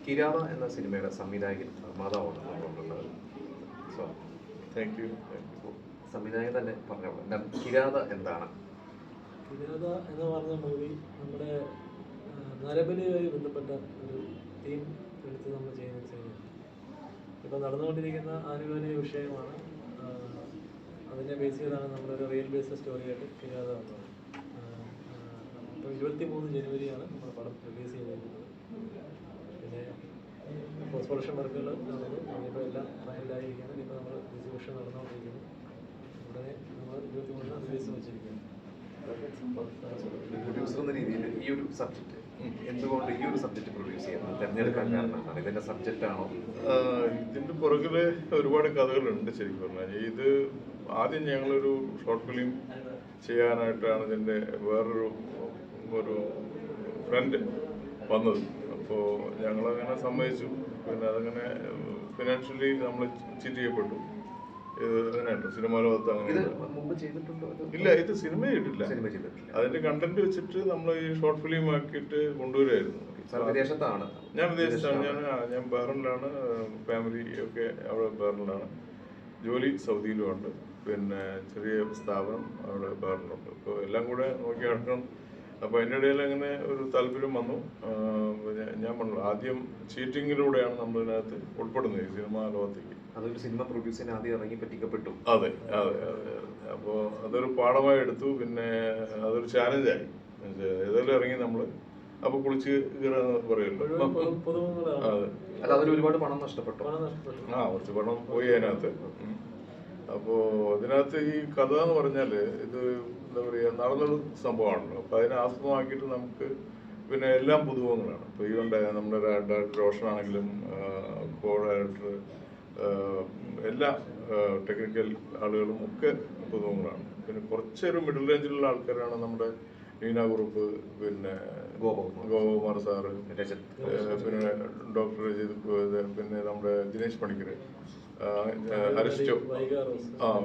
കിരാത എന്ന സിനിമയുടെ സംവിധായകൻ നിർമ്മാതാവാണ് നമ്മളുള്ളത്. So thank you. സംവിധായകൻ തന്നെ പറഞ്ഞോളൂ, കിരാത എന്താണ്? കിരാത എന്ന് പറഞ്ഞ മൂവി നമ്മുടെ നരബലിയുമായി ബന്ധപ്പെട്ട ഒരു തീം എടുത്ത് നമ്മൾ ചെയ്യുന്ന സിനിമയാണ്. ഇപ്പോൾ നടന്നുകൊണ്ടിരിക്കുന്ന ആനുകാലിക വിഷയമാണ്. അതിനെ ബേസ് ചെയ്താണ് നമ്മളൊരു റിയൽ ബേസ്ഡ് സ്റ്റോറിയായിട്ട് കിരാത വന്നത്. ഇപ്പോൾ 23 ജനുവരിയാണ് നമ്മൾ പടം റിലീസ് ചെയ്തിരിക്കുന്നത്. പിന്നെ പോസ്റ്റ് പ്രൊഡക്ഷൻ വർക്കുകൾ നടന്നു, അതിപ്പോൾ എല്ലാം ഫൈനലായിരിക്കുകയാണ്. ഇപ്പോൾ നമ്മൾ ഡിസ്ട്രിബ്യൂഷൻ നടന്നുകൊണ്ടിരിക്കുന്നു. ഉടനെ നമ്മൾ 23 റിലീസ് വെച്ചിരിക്കുന്നു. പ്രൊഡ്യൂസർ എന്ന രീതിയിൽ ഈ ഒരു സബ്ജക്റ്റ് എന്തുകൊണ്ട് ഈ ഒരു സബ്ജക്റ്റ് പ്രൊഡ്യൂസ് ചെയ്യുന്നത് തിരഞ്ഞെടുക്കാൻ കാരണമാണ്? ഇതിന്റെ സബ്ജക്റ്റ് ആണോ? ഇതിന്റെ പുറകില് ഒരുപാട് കഥകളുണ്ട്. ശരിക്കും പറഞ്ഞാൽ ഇത് ആദ്യം ഞങ്ങളൊരു ഷോർട്ട് ഫിലിം ചെയ്യാനായിട്ടാണ് ഇതിന്റെ വേറൊരു ഫ്രണ്ട് വന്നത്. അപ്പോൾ ഞങ്ങളങ്ങനെ സമ്മതിച്ചു. പിന്നെ അതങ്ങനെ ഫിനാൻഷ്യലി നമ്മൾ ചീറ്റ് ചെയ്യപ്പെട്ടു. ഇത് അങ്ങനെയുണ്ട് സിനിമാ ലോകത്ത്. അങ്ങനെ ഇല്ല, ഇത് സിനിമ ചെയ്തിട്ടില്ല. അതിന്റെ കണ്ടന്റ് വെച്ചിട്ട് നമ്മൾ ഈ ഷോർട്ട് ഫിലിം ആക്കിയിട്ട് കൊണ്ടുവരുമായിരുന്നു. ഞാൻ വിദേശത്താണ്. ഞാൻ ബഹ്റിനിലാണ്. ഫാമിലി ഒക്കെ അവിടെ ബഹ്റിനിലാണ്. ജോലി സൗദിയിലുമുണ്ട്. പിന്നെ ചെറിയ സ്ഥാപനം അവിടെ ബഹ്റിനുണ്ട്. അപ്പോൾ എല്ലാം കൂടെ നോക്കി നടക്കണം. അപ്പോൾ അതിൻ്റെ ഇടയിൽ അങ്ങനെ ഒരു താല്പര്യം വന്നു. ഞാൻ പറഞ്ഞു ആദ്യം ചീറ്റിങ്ങിലൂടെയാണ് നമ്മളിതിനകത്ത് ഉൾപ്പെടുന്നത് ഈ സിനിമാ ലോകത്തേക്ക്. അതൊരു സിനിമ പ്രൊഡ്യൂസിന് ആദ്യം ഇറങ്ങി പറ്റിക്കപ്പെട്ടു. അതെ അതെ അതെ. അപ്പോൾ അതൊരു പാഠമായി എടുത്തു. പിന്നെ അതൊരു ചാലഞ്ചായി. ഏതായാലും ഇറങ്ങി നമ്മൾ അപ്പോൾ കുളിച്ച് കയറാന്ന് പറയുമല്ലോ. അതെ, അതിൽ ഒരുപാട് പണം നഷ്ടപ്പെട്ടു. കുറച്ച് പണം പോയി അതിനകത്ത്. അപ്പോൾ അതിനകത്ത് ഈ കഥ എന്ന് പറഞ്ഞാൽ ഇത് എന്താ പറയുക, നടന്നൊരു സംഭവമാണല്ലോ. അപ്പോൾ അതിനെ ആസ്പദമാക്കിയിട്ട് നമുക്ക് പിന്നെ എല്ലാം പുതുമുഖങ്ങളാണ്. ഇപ്പോൾ ഈ നമ്മുടെ ഡയറക്ടർ റോഷനാണെങ്കിലും കോ ഡയറക്ടർ എല്ലാ ടെക്നിക്കൽ ആളുകളും ഒക്കെ പുതുമുഖങ്ങളാണ്. പിന്നെ കുറച്ചൊരു മിഡിൽ റേഞ്ചിലുള്ള ആൾക്കാരാണ് നമ്മുടെ നീന കുറുപ്പ്, പിന്നെ ഗോപകുമാർ സാറ്, പിന്നെ ഡോക്ടർ രജിത്, പിന്നെ നമ്മുടെ ദിനേശ് പണിക്കർ, അരിസ്റ്റോ,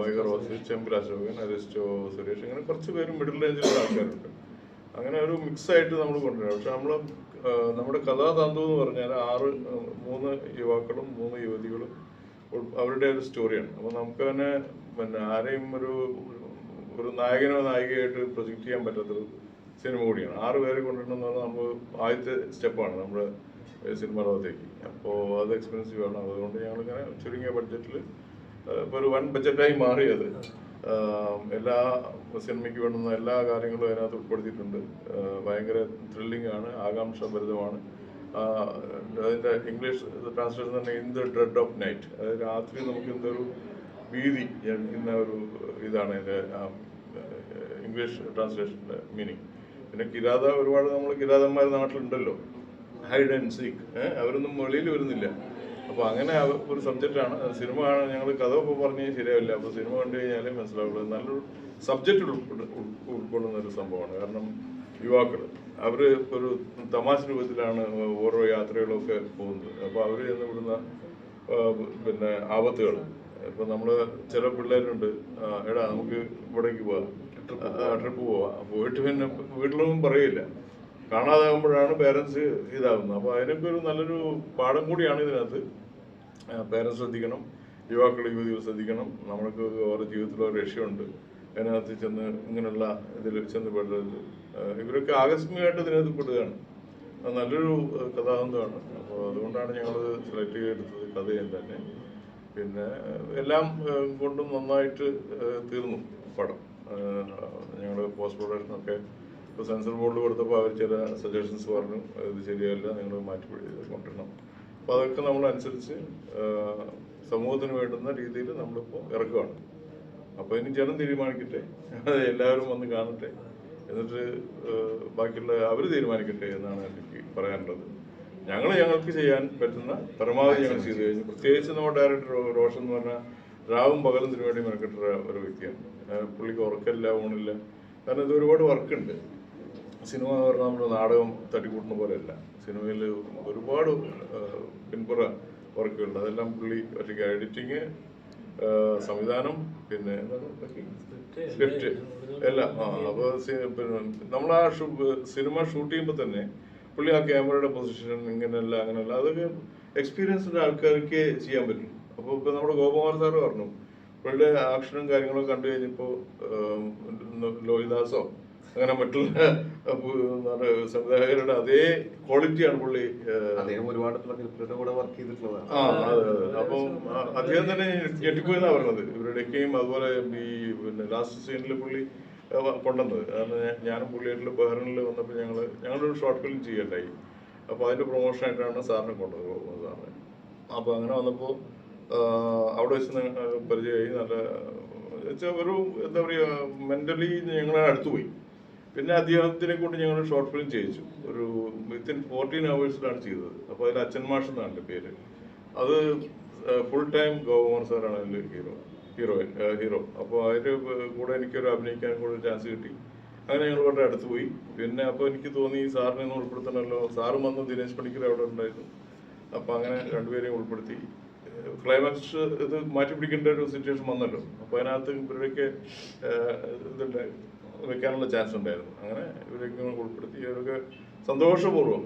വൈഗ റോസ്, ചെമ്പിൽ അശോകൻ, അരിസ്റ്റോ സുരേഷ്, ഇങ്ങനെ കുറച്ച് പേര് മിഡിൽ റേഞ്ചിലുള്ള ആൾക്കാരുണ്ട്. അങ്ങനെ ഒരു മിക്സായിട്ട് നമ്മൾ കൊണ്ടുവരാം. പക്ഷെ നമ്മുടെ കഥാതന്തു എന്ന് പറഞ്ഞാൽ 3 യുവാക്കളും 3 യുവതികളും അവരുടെ ഒരു സ്റ്റോറിയാണ്. അപ്പോൾ നമുക്ക് തന്നെ പിന്നെ ആരെയും ഒരു നായകനോ നായികയായിട്ട് പ്രൊജക്റ്റ് ചെയ്യാൻ പറ്റാത്തൊരു സിനിമ കൂടിയാണ്. 6 പേരെ കൊണ്ടുവരണമെന്ന് പറഞ്ഞാൽ നമ്മൾ ആദ്യത്തെ സ്റ്റെപ്പാണ് നമ്മുടെ സിനിമ ലോകത്തേക്ക്. അപ്പോൾ അത് എക്സ്പെൻസീവ് ആണ്. അതുകൊണ്ട് ഞങ്ങളിങ്ങനെ ചുരുങ്ങിയ ബഡ്ജറ്റിൽ ഇപ്പോൾ ഒരു വൻ ബഡ്ജറ്റായി മാറിയത്. എല്ലാ സിനിമയ്ക്ക് വേണ്ടുന്ന എല്ലാ കാര്യങ്ങളും അതിനകത്ത് ഉൾപ്പെടുത്തിയിട്ടുണ്ട്. ഭയങ്കര ത്രില്ലിംഗ് ആണ്, ആകാംക്ഷാഭരിതമാണ്. അതിൻ്റെ ഇംഗ്ലീഷ് ട്രാൻസ്ലേഷൻ തന്നെ in the dread of night. അതായത് രാത്രി നമുക്ക് എന്തൊരു ഭീതി ജനിക്കുന്ന ഒരു ഇതാണ് അതിൻ്റെ ഇംഗ്ലീഷ് ട്രാൻസ്ലേഷൻ്റെ മീനിങ്. പിന്നെ കിരാത, ഒരുപാട് നമ്മൾ കിരാതന്മാർ നാട്ടിലുണ്ടല്ലോ, ഹൈഡ് ആൻഡ് സീക്ക്. അവരൊന്നും വെളിയിൽ വരുന്നില്ല. അപ്പോൾ അങ്ങനെ ഒരു സബ്ജക്റ്റാണ്. സിനിമ ഞങ്ങൾ കഥ ഇപ്പോൾ പറഞ്ഞാൽ ശരിയാവില്ല. അപ്പോൾ സിനിമ കണ്ടു കഴിഞ്ഞാലേ മനസ്സിലാവുള്ളൂ. നല്ലൊരു സബ്ജക്റ്റ് ഉൾക്കൊള്ളുന്ന ഒരു സംഭവമാണ്. കാരണം യുവാക്കൾ അവർ ഒരു തമാശ രൂപത്തിലാണ് ഓരോ യാത്രകളൊക്കെ പോകുന്നത്. അപ്പോൾ അവർ ചെന്ന് വിടുന്ന പിന്നെ ആപത്തുകൾ. ഇപ്പം നമ്മൾ ചില പിള്ളേരുണ്ട്, എടാ നമുക്ക് ഇവിടേക്ക് പോവാം, ട്രിപ്പ് പോവാം. പോയിട്ട് പിന്നെ വീട്ടിലൊന്നും പറയില്ല. കാണാതാകുമ്പോഴാണ് പേരൻസ് ഇതാകുന്നത്. അപ്പോൾ അതിനൊക്കെ ഒരു നല്ലൊരു പാഠം കൂടിയാണ് ഇതിനകത്ത്. പേരൻസ് ശ്രദ്ധിക്കണം, യുവാക്കൾ യുവതികൾ ശ്രദ്ധിക്കണം. നമ്മൾക്ക് ഓരോ ജീവിതത്തിൽ ഒരു ലക്ഷ്യമുണ്ട്. അതിനകത്ത് ചെന്ന് ഇങ്ങനെയുള്ള ഇതിൽ ചെന്ന് പെടുന്നത് ഇവരൊക്കെ ആകസ്മികമായിട്ട് ഇതിനകത്ത് പെടുകയാണ്. അത് നല്ലൊരു കഥാതന്തുമാണ്. അപ്പോൾ അതുകൊണ്ടാണ് ഞങ്ങളത് സെലക്ട് ചെയ്തെടുത്തത് കഥയും തന്നെ. പിന്നെ എല്ലാം കൊണ്ടും നന്നായിട്ട് തീർന്നു പടം. ഞങ്ങൾ പോസ്റ്റ് പ്രൊഡക്ഷനൊക്കെ ഇപ്പോൾ സെൻസർ ബോർഡ് കൊടുത്തപ്പോൾ അവർ ചില സജഷൻസ് പറഞ്ഞു, ഇത് ശരിയല്ല, നിങ്ങൾ മാറ്റി കൊണ്ടുവരണം. അപ്പോൾ അതൊക്കെ നമ്മളനുസരിച്ച് സമൂഹത്തിന് വേണ്ടുന്ന രീതിയിൽ നമ്മളിപ്പോൾ ഇറക്കുകയാണ്. അപ്പോൾ ഇനി ജനം തീരുമാനിക്കട്ടെ, എല്ലാവരും വന്ന് കാണട്ടെ, എന്നിട്ട് ബാക്കിയുള്ള അവർ തീരുമാനിക്കട്ടെ എന്നാണ് എനിക്ക് പറയാനുള്ളത്. ഞങ്ങൾക്ക് ചെയ്യാൻ പറ്റുന്ന പരമാവധി ഞങ്ങൾ ചെയ്തു കഴിഞ്ഞു. പ്രത്യേകിച്ച് നമ്മുടെ ഡയറക്ടർ റോഷൻ എന്ന് പറഞ്ഞാൽ രാവും പകലും വേണ്ടി മെനക്കെട്ട ഒരു വ്യക്തിയാണ്. പുള്ളിക്ക് ഉറക്കമില്ല, ഊണില്ല. കാരണം ഇത് ഒരുപാട് വർക്കുണ്ട്. സിനിമ എന്ന് പറഞ്ഞാൽ നമ്മൾ നാടകം തട്ടിക്കൂട്ടുന്ന പോലെയല്ല. സിനിമയിൽ ഒരുപാട് പിൻപുറ വർക്കുകളുണ്ട്. അതെല്ലാം പുള്ളി ഒറ്റയ്ക്ക്. എഡിറ്റിങ്, സംവിധാനം, പിന്നെ സ്ക്രിപ്റ്റ് എല്ലാം. അപ്പോൾ പിന്നെ നമ്മൾ സിനിമ ഷൂട്ട് ചെയ്യുമ്പോൾ തന്നെ പുള്ളി ആ ക്യാമറയുടെ പൊസിഷൻ ഇങ്ങനെയല്ല അങ്ങനെയല്ല, അതൊക്കെ എക്സ്പീരിയൻസ്ഡ് ആൾക്കാർക്ക് ചെയ്യാൻ പറ്റും. അപ്പോൾ ഇപ്പൊ നമ്മുടെ ഗോപകുമാർ സാറ് പറഞ്ഞു പുള്ളിയുടെ ആക്ഷനും കാര്യങ്ങളൊക്കെ കണ്ടു കഴിഞ്ഞപ്പോൾ ലോഹിദാസോ അങ്ങനെ മറ്റുള്ള സംവിധായകരുടെ അതേ ക്വാളിറ്റിയാണ് പുള്ളി. അദ്ദേഹം ഒരുപാട് ഫിലിമുകളുടെ കൂടെ വർക്ക് ചെയ്തിട്ടുള്ളതാണ്. അതെ. അപ്പം അദ്ദേഹം തന്നെ ഞെട്ടിപ്പോയെന്നാ പറഞ്ഞത് ഇവരുടെയൊക്കെയും. അതുപോലെ ഈ പിന്നെ ലാസ്റ്റ് സീനിൽ പുള്ളി കൊണ്ടുവന്നത്, കാരണം ഞാനും പുള്ളിയായിട്ടുള്ള ബഹ്റിനിൽ വന്നപ്പോൾ ഞങ്ങളൊരു ഷോർട്ട് ഫിലിം ചെയ്യണ്ടായി. അപ്പോൾ അതിൻ്റെ പ്രൊമോഷനായിട്ടാണ് സാറിനെ കൊണ്ടുവന്നത് സാറിനെ. അപ്പോൾ അങ്ങനെ വന്നപ്പോൾ അവിടെ വെച്ച് പരിചയമായി. നല്ല വെച്ചാൽ ഒരു എന്താ പറയുക, മെൻ്റലി ഞങ്ങളെ അടുത്തുപോയി. പിന്നെ അദ്ദേഹത്തിനെ കൊണ്ട് ഞങ്ങൾ ഷോർട്ട് ഫിലിം ചെയ്യിച്ചു. ഒരു വിത്തിൻ 14 hours ചെയ്തത്. അപ്പോൾ അതിൽ അച്ഛൻ മാഷ് എന്നാണ് എൻ്റെ പേര്. അത് ഫുൾ ടൈം ഗോപകുമാർ സാറാണ് അതിൽ ഹീറോ. അപ്പോൾ അതിൻ്റെ കൂടെ എനിക്കൊരു അഭിനയിക്കാൻ കൂടെ ഒരു ചാൻസ് കിട്ടി. അങ്ങനെ ഞങ്ങൾ വളരെ അടുത്ത് പോയി. പിന്നെ അപ്പോൾ എനിക്ക് തോന്നി സാറിനെ ഒന്ന് ഉൾപ്പെടുത്തണമല്ലോ. സാറും വന്നു, ദിനേശ് പണിക്കർ അവിടെ ഉണ്ടായിരുന്നു. അപ്പോൾ അങ്ങനെ രണ്ടുപേരെയും ഉൾപ്പെടുത്തി. ക്ലൈമാക്സ് ഇത് മാറ്റി പിടിക്കേണ്ട ഒരു സിറ്റുവേഷൻ വന്നല്ലോ. അപ്പോൾ അതിനകത്ത് ഇവരുടെയൊക്കെ ഇതുണ്ട് വെക്കാനുള്ള ചാൻസ് ഉണ്ടായിരുന്നു. അങ്ങനെ ഇവരൊക്കെ ഉൾപ്പെടുത്തി. ഇവരൊക്കെ സന്തോഷപൂർവ്വം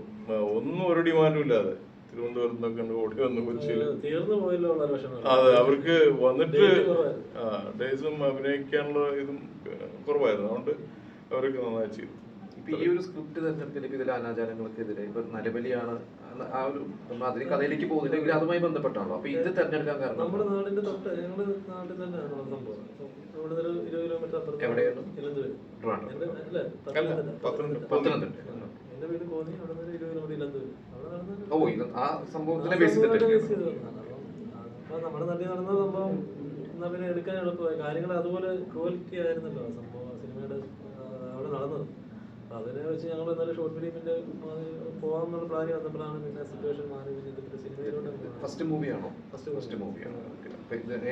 ഒന്നും ഒരു ഡിമാൻഡും ഇല്ലാതെ തിരുവനന്തപുരത്ത് നിന്നൊക്കെ ഓടി വന്ന് കൊച്ചിയിൽ. അതെ, അവർക്ക് വന്നിട്ട് ഡേയ്സും അഭിനയിക്കാനുള്ള ഇതും കുറവായിരുന്നു. അതുകൊണ്ട് അവരൊക്കെ നന്നായി ചെയ്തു. ഇപ്പൊ ഈ ഒരു സ്ക്രിപ്റ്റ് തിരഞ്ഞെടുക്കൽ ഇതിലെ അനാചാരങ്ങൾക്കെതിരെ ഇപ്പൊ നരബലിയാണ് ആ ഒരു, നമ്മൾ അതിന് കഥയിലേക്ക് പോകുന്നില്ലെങ്കിൽ അതുമായി ബന്ധപ്പെട്ടാണല്ലോ. അപ്പൊ ഇത് തിരഞ്ഞെടുക്കാൻ കാരണം നമ്മുടെ നാടിന്റെ തൊട്ട് ഞങ്ങളുടെ നാട്ടിൽ തന്നെയാണ് സംഭവം. ഇവിടെ ഒരു 20 കിലോമീറ്റർ അപ്പുറത്ത് എവിടെയാണ്? പത്തനംതിട്ട. എന്റെ വീട് കോന്നി, അവിടെ നിന്ന് 20 കിലോമീറ്റർ ഇലന്തൂര്. അവിടെ നടന്നത് ഓ, ഇത് ആ സംഭവത്തിനെ ബേസ് ചെയ്തിട്ട്. അപ്പൊ നമ്മുടെ നാട്ടിൽ നടന്ന സംഭവം എന്നാ പിന്നെ എടുക്കാൻ എളുപ്പമായി. കാര്യങ്ങൾ അതുപോലെ ക്വാളിറ്റി ആയിരുന്നല്ലോ ആ സംഭവം, സിനിമയുടെ അവിടെ നടന്നത്. അപ്പൊ അതിനെ വെച്ച് ഞങ്ങൾ എന്നാലും ഷോർട്ട് ഫിലിമിന്റെ പോകാമെന്നുള്ള പ്ലാൻ വന്നപ്പോഴാണ് പിന്നെ സിറ്റുവേഷൻ മാറി. പിന്നെ സിനിമയിലോട്ട് ഫസ്റ്റ് മൂവിയാണോ? ഫസ്റ്റ് മൂവിയാണ്.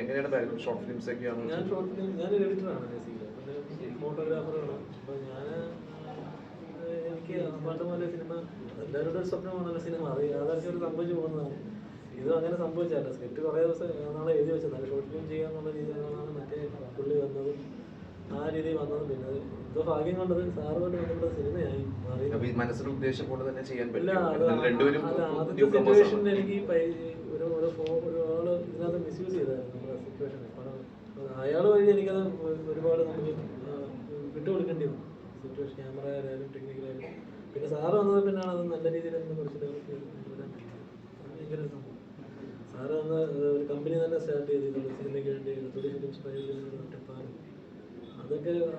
എങ്ങനെയാണ് ഷോർട്ട് ഫിലിംസ് ഒക്കെയാണ്? ഞാൻ ഷോർട്ട് ഫിലിം, ഞാനൊരു എഡിറ്ററാണ് ബേസിക്കലി. പിന്നെ ഫോട്ടോഗ്രാഫറാണ്. അപ്പൊ എനിക്ക് പണ്ട് പോലെ സിനിമ എല്ലാവരുടെ ഒരു സ്വപ്നമാണല്ലോ സിനിമ. അത് യാഥാർത്ഥ്യം ഒരു സംഭവിച്ചു പോകുന്നതാണ്. ഇതും അങ്ങനെ സംഭവിച്ചല്ല. സ്ക്രിപ്റ്റ് കുറേ ദിവസം നാളെ എഴുതി വെച്ചത് നല്ല ഷോർട്ട് ഫിലിം ചെയ്യാന്നുള്ള രീതിയിലാണ് മറ്റേ പുള്ളി വന്നതും ആ രീതിയിൽ വന്നതും. പിന്നെ എന്തോ ഭാഗ്യം കൊണ്ടത് സാറ് കൊണ്ട് വന്നിട്ട് സിനിമയായി മാറി. മനസ്സിലെ ഉദ്ദേശം കൊണ്ട് തന്നെ ചെയ്യാൻ പറ്റില്ല. ആദ്യത്തെ സിറ്റുവേഷനിൽ എനിക്ക് ഒരാള് ഇതിനകത്ത് മിസ്യൂസ് ചെയ്തായിരുന്നു നമ്മുടെ സിറ്റുവേഷൻ. അയാൾ വഴി എനിക്കത് ഒരുപാട് നമുക്ക് വിട്ടുകൊടുക്കേണ്ടി വന്നു. സിറ്റുവേഷൻ ക്യാമറ ആയാലും ടെക്നിക്കലായാലും. പിന്നെ സാറ് വന്നത് പിന്നാണ് അത് നല്ല രീതിയിൽ തന്നെ കുറച്ച് ഡെവലപ്പ് ചെയ്ത് കൊണ്ടുവരാൻ ഭയങ്കര സംഭവം. സാറ് വന്ന് ഒരു കമ്പനി തന്നെ സ്റ്റാർട്ട് ചെയ്തിട്ടുണ്ട് സിനിമയ്ക്ക് വേണ്ടി. ഫിലിംസ് ഒറ്റപ്പാലം. അതൊക്കെ ഒരു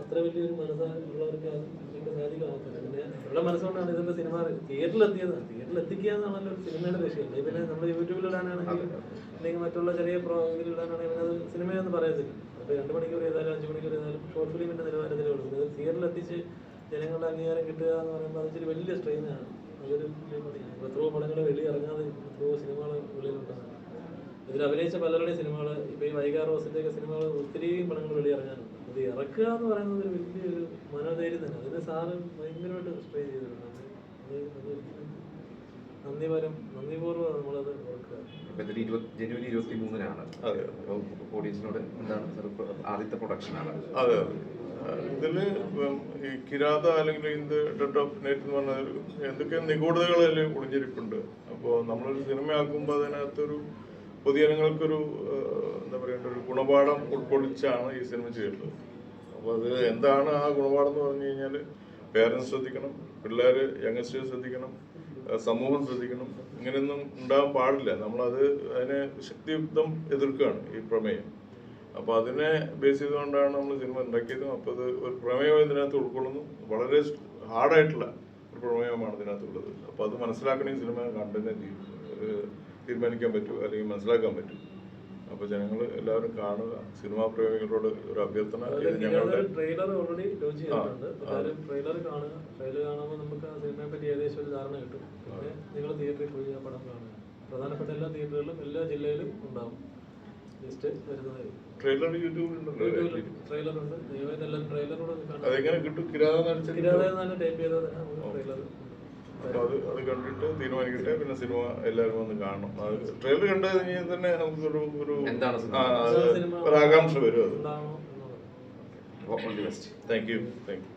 അത്ര വലിയൊരു മനസ്സുള്ളവർക്ക് അതൊക്കെ സാധിക്കാത്തില്ല. പിന്നെ ഉള്ള മനസ്സുകൊണ്ടാണ് ഇതിന്റെ സിനിമ തിയേറ്ററിലെത്തിയത്. തിയേറ്ററിലെത്തിക്കുക എന്നാണല്ലോ ഒരു സിനിമയുടെ ലക്ഷ്യം. അല്ലെങ്കിൽ പിന്നെ നമ്മൾ യൂട്യൂബിലിടാനാണെങ്കിൽ അല്ലെങ്കിൽ മറ്റുള്ള ചെറിയ ഇതിലിടാനാണെങ്കിൽ പിന്നെ അത് സിനിമയൊന്നും പറയത്തില്ല. അപ്പോൾ 2 മണിക്കൂർ ചെയ്താലും 5 മണിക്കൂർ ചെയ്താലും ഷോർട്ട് ഫിലിമിന്റെ നിലവാരത്തിലേ ഉള്ളൂ. ഇത് തിയേറ്ററിലെത്തിച്ച് ജനങ്ങളുടെ അംഗീകാരം കിട്ടുക എന്ന് പറയുമ്പോൾ അതൊരു വലിയ സ്ട്രെയിനാണ്. അതൊരു എത്രയോ പടങ്ങൾ വെളിയിറങ്ങാതെ എത്രയോ സിനിമകൾ വെളിയിലുണ്ടാകും. ഇതിൽ അഭിനയിച്ച പലരുടെയും സിനിമകൾ, ഇപ്പോൾ ഈ വൈകാ റോസിന്റെ ഒക്കെ സിനിമകൾ ഒത്തിരി പടങ്ങൾ വെളിയിറങ്ങാനുണ്ട്. അത് ഇറക്കുക എന്ന് പറയുന്നത് ഒരു വലിയൊരു മനോധൈര്യം തന്നെ. അതിന് സാറ് ഭയങ്കരമായിട്ട് സ്ട്രെയിൻ ചെയ്തിട്ടുണ്ട്. നന്ദിപൂർവ്വം നമ്മളത് ഓർക്കുക. ജനുവരി 23-നാണ്. ഓഡിയൻസിനോട് എന്താണ് ആദ്യത്തെ പ്രൊഡക്ഷനാണ്. അതെ, ഇതില് ഈ കിരാത അല്ലെങ്കിൽ ഇന്ത് ഡെഡ് ഓഫ് നൈറ്റ് എന്ന് പറഞ്ഞ എന്തൊക്കെ നിഗൂഢതകളിൽ ഒളിഞ്ഞിരിപ്പുണ്ട്. അപ്പോൾ നമ്മളൊരു സിനിമയാക്കുമ്പോൾ അതിനകത്തൊരു പൊതുജനങ്ങൾക്കൊരു എന്താ പറയേണ്ട ഒരു ഗുണപാഠം ഉൾക്കൊള്ളിച്ചാണ് ഈ സിനിമ ചെയ്തിട്ടുള്ളത്. അപ്പോൾ അത് എന്താണ് ആ ഗുണപാഠം എന്ന് പറഞ്ഞു കഴിഞ്ഞാൽ, പേരൻസ് ശ്രദ്ധിക്കണം, പിള്ളേർ യങ്സ്റ്റേഴ്സ് ശ്രദ്ധിക്കണം, സമൂഹം ശ്രദ്ധിക്കണം. ഇങ്ങനെയൊന്നും ഉണ്ടാകാൻ പാടില്ല. അതിനെ ശക്തിയുക്തം എതിർക്കുകയാണ് ഈ പ്രമേയം. അപ്പോൾ അതിനെ ബേസ് ചെയ്തുകൊണ്ടാണ് നമ്മൾ സിനിമ ഉണ്ടാക്കിയതും. അപ്പോൾ അത് ഒരു പ്രമേയം ഇതിനകത്ത് ഉൾക്കൊള്ളുന്നു. വളരെ ഹാർഡായിട്ടുള്ള ഒരു പ്രമേയമാണ് ഇതിനകത്തുള്ളത്. അപ്പോൾ അത് മനസ്സിലാക്കണമെങ്കിൽ സിനിമ കണ്ടന്നെ തീരുമാനിക്കാൻ പറ്റൂ, അല്ലെങ്കിൽ മനസ്സിലാക്കാൻ പറ്റും. അപ്പോൾ ജനങ്ങൾ എല്ലാവരും കാണുക. സിനിമാ പ്രേമികളോട് ഒരു അഭ്യർത്ഥന. ഞങ്ങളുടെ ട്രെയിലർ ഓൾറെഡി ലോഞ്ച് ചെയ്തിട്ടുണ്ട്. എല്ലാവരും ട്രെയിലർ കാണുക. ട്രെയിലർ കാണുമ്പോൾ നമുക്ക് ആ സിനിമയെ പറ്റി ഏകദേശം ഒരു ധാരണ കിട്ടും. പിന്നെ നിങ്ങൾ തിയേറ്ററിൽ പോയി ആ പടം കാണുക. പ്രധാനപ്പെട്ട എല്ലാ തിയേറ്ററുകളിലും എല്ലാ ജില്ലയിലും ഉണ്ടാവും. ലിസ്റ്റ് വരുന്നതായിരിക്കും. ട്രെയിലർ യൂട്യൂബിലുണ്ടല്ലോ. ട്രെയിലറുണ്ട്. ദയവായിട്ട് എല്ലാവരും ട്രെയിലറോട് കാണുക. അതെങ്ങനെ കിട്ടും? കിരാത തന്നെ ടൈപ്പ് ചെയ്തത് ട്രെയിലർ. അപ്പോൾ അത് കണ്ടിട്ട് തീരുമാനിക്കട്ടെ. പിന്നെ സിനിമ എല്ലാവരും വന്ന് കാണണം. അത് ട്രെയിലർ കണ്ടു കഴിഞ്ഞാൽ തന്നെ നമുക്കൊരു ആകാംക്ഷ വരും. അത് താങ്ക് യു. Thank you.